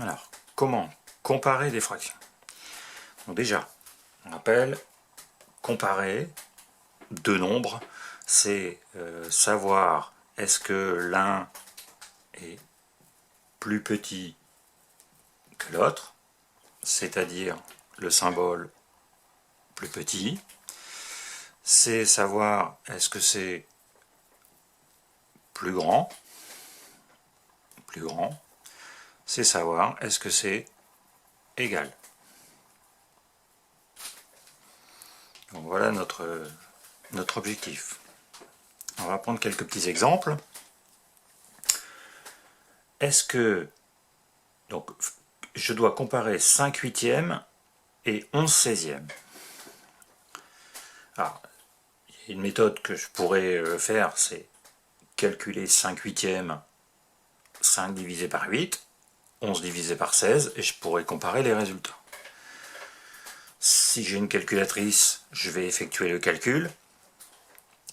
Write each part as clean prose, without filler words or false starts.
Alors, comment comparer des fractions? Donc déjà, on rappelle, comparer deux nombres, c'est savoir est-ce que l'un est plus petit que l'autre, c'est-à-dire le symbole plus petit, c'est savoir est-ce que c'est plus grand, c'est savoir est-ce que c'est égal. Donc voilà notre objectif. On va prendre quelques petits exemples. Est-ce que donc je dois comparer 5 huitièmes et 11 seizièmes? Alors, il y a une méthode que je pourrais faire, c'est calculer 5 huitièmes, 5 divisé par 8, 11 divisé par 16, et je pourrais comparer les résultats. Si j'ai une calculatrice, je vais effectuer le calcul,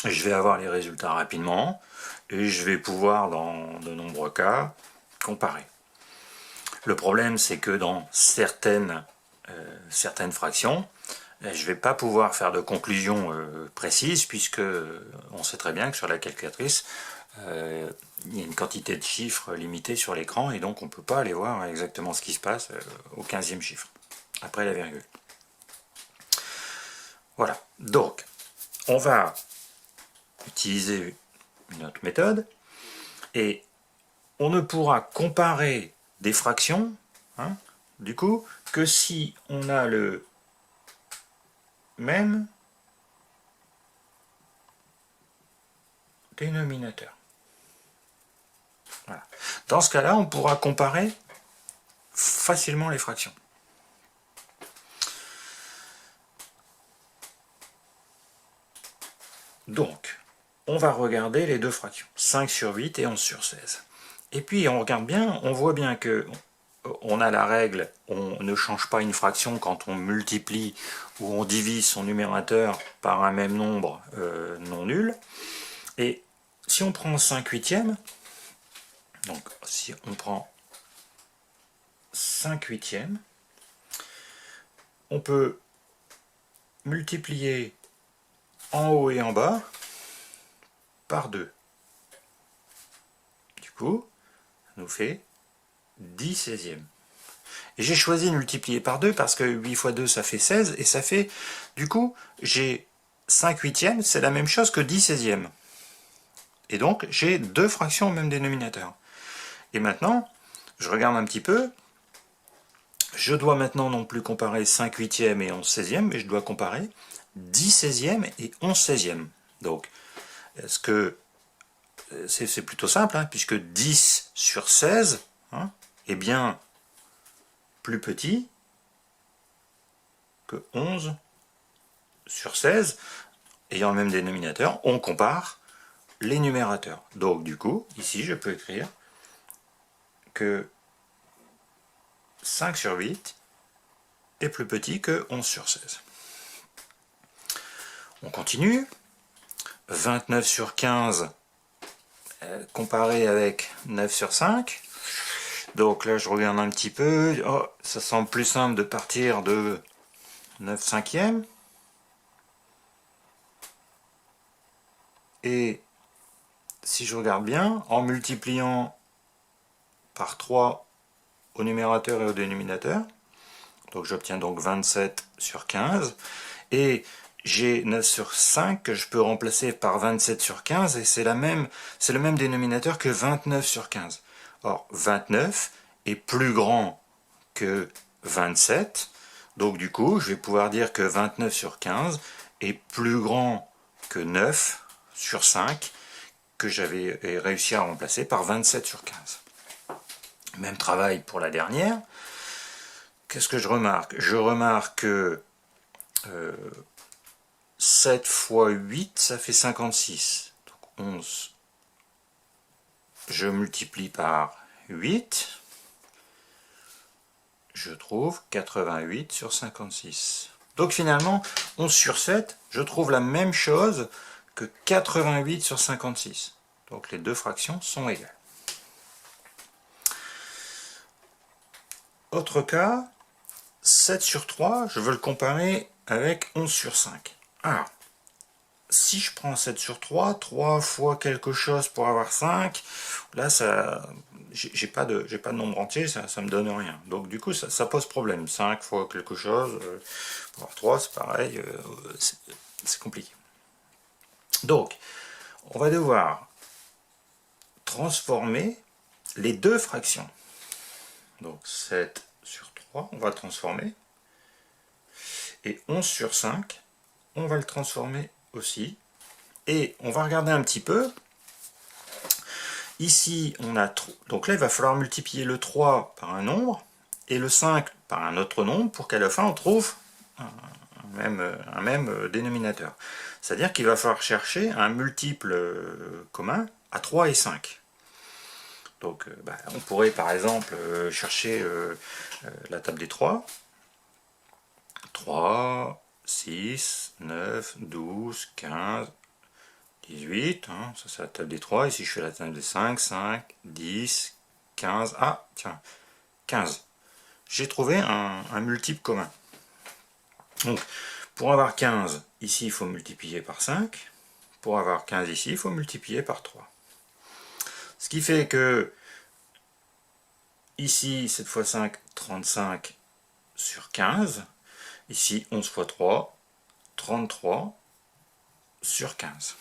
je vais avoir les résultats rapidement, et je vais pouvoir, dans de nombreux cas, comparer. Le problème, c'est que dans certaines fractions, je ne vais pas pouvoir faire de conclusion précise, puisque on sait très bien que sur la calculatrice, il y a une quantité de chiffres limitée sur l'écran, et donc on ne peut pas aller voir exactement ce qui se passe au 15e chiffre, après la virgule. Voilà, donc on va utiliser une autre méthode, et on ne pourra comparer des fractions, du coup, que si on a le même dénominateur. Voilà. Dans ce cas-là, on pourra comparer facilement les fractions. Donc, on va regarder les deux fractions, 5 sur 8 et 11 sur 16. Et puis, on regarde bien, on voit bien que on a la règle, on ne change pas une fraction quand on multiplie ou on divise son numérateur par un même nombre non nul. Et si on prend 5 huitièmes, donc si on prend 5 huitièmes, on peut multiplier en haut et en bas par 2. Du coup, ça nous fait 10 seizièmes. Et j'ai choisi de multiplier par 2 parce que 8 fois 2 ça fait 16, et ça fait, du coup, j'ai 5 huitièmes, c'est la même chose que 10 seizièmes. Et donc, j'ai deux fractions au même dénominateur. Et maintenant, je regarde un petit peu, je dois maintenant non plus comparer 5 huitièmes et 11 seizièmes, mais je dois comparer 10 seizièmes et 11 seizièmes. Donc, est-ce que c'est plutôt simple, puisque 10 sur 16 est bien plus petit que 11 sur 16, ayant le même dénominateur, on compare les numérateurs. Donc du coup, ici je peux écrire que 5 sur 8 est plus petit que 11 sur 16. On continue. 29 sur 15 comparé avec 9 sur 5. Donc là, je regarde un petit peu. Oh, ça semble plus simple de partir de 9 cinquièmes. Et si je regarde bien, en multipliant par 3 au numérateur et au dénominateur, donc j'obtiens donc 27 sur 15, et j'ai 9 sur 5 que je peux remplacer par 27 sur 15, et c'est le même dénominateur que 29 sur 15. Or, 29 est plus grand que 27, donc du coup, je vais pouvoir dire que 29 sur 15 est plus grand que 9 sur 5, que j'avais réussi à remplacer par 27 sur 15. Même travail pour la dernière. Qu'est-ce que je remarque? Je remarque que 7 fois 8, ça fait 56. Donc 11. Je multiplie par 8. Je trouve 88 sur 56. Donc finalement, 11 sur 7, je trouve la même chose que 88 sur 56. Donc les deux fractions sont égales. Autre cas, 7 sur 3, je veux le comparer avec 11 sur 5. Alors, si je prends 7 sur 3, 3 fois quelque chose pour avoir 5, là, ça, j'ai pas de nombre entier, ça me donne rien. Donc du coup, ça pose problème. 5 fois quelque chose, pour avoir 3, c'est pareil, c'est compliqué. Donc, on va devoir transformer les deux fractions. Donc 7 sur 3, on va transformer. Et 11 sur 5, on va le transformer aussi. Et on va regarder un petit peu. Ici, on a... Donc là, il va falloir multiplier le 3 par un nombre et le 5 par un autre nombre pour qu'à la fin, on trouve un même dénominateur. C'est-à-dire qu'il va falloir chercher un multiple commun à 3 et 5. Donc, on pourrait par exemple chercher la table des 3. 3, 6, 9, 12, 15, 18. Hein, ça c'est la table des 3. Ici je fais la table des 5, 5, 10, 15. Ah, tiens, 15. J'ai trouvé un multiple commun. Donc, pour avoir 15, ici il faut multiplier par 5. Pour avoir 15 ici, il faut multiplier par 3. Ce qui fait que, ici, 7 fois 5, 35 sur 15. Ici, 11 fois 3, 33 sur 15.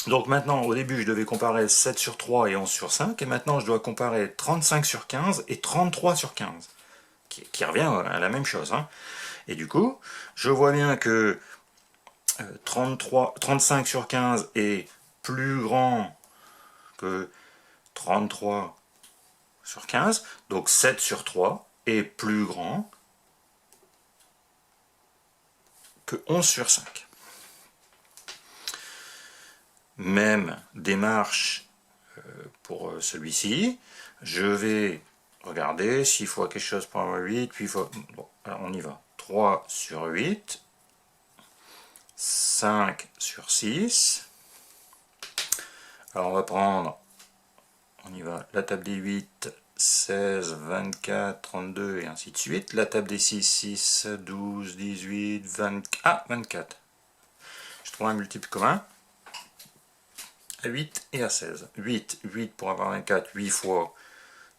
Donc maintenant, au début, je devais comparer 7 sur 3 et 11 sur 5. Et maintenant, je dois comparer 35 sur 15 et 33 sur 15. Qui revient à la même chose. Hein. Et du coup, je vois bien que 35 sur 15 est plus grand que 33 sur 15. Donc 7 sur 3 est plus grand que 11 sur 5. Même démarche pour celui-ci. Je vais regarder 6 fois quelque chose pour avoir 8, 8 fois... Bon, alors on y va. 3 sur 8, 5 sur 6. Alors on va prendre, on y va, la table des 8, 16, 24, 32 et ainsi de suite. La table des 6, 6, 12, 18, 24. Je trouve un multiple commun à 8 et à 16. 8 pour avoir 24, 8 fois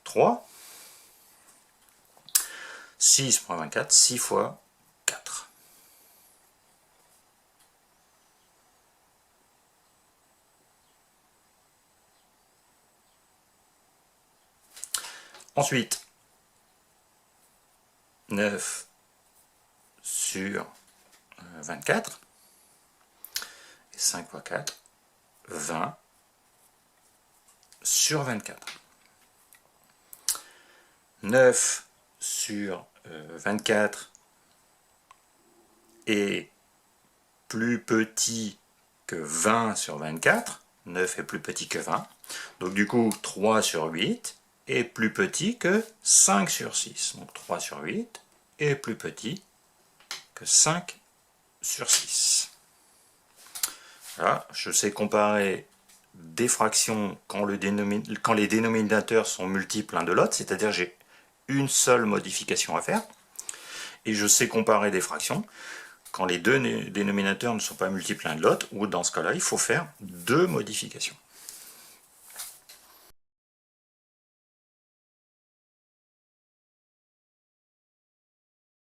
3. 6 pour avoir 24, 6 fois 4. Ensuite, 9 sur 24. Et 5 fois 4, 20 sur 24. 9 sur 24 est plus petit que 20 sur 24. 9 est plus petit que 20. Donc du coup, 3 sur 8 est plus petit que 5 sur 6. Donc 3 sur 8 est plus petit que 5 sur 6. Voilà, je sais comparer des fractions quand les dénominateurs sont multiples l'un de l'autre, c'est-à-dire j'ai une seule modification à faire. Et je sais comparer des fractions quand les deux dénominateurs ne sont pas multiples l'un de l'autre, ou dans ce cas-là, il faut faire deux modifications.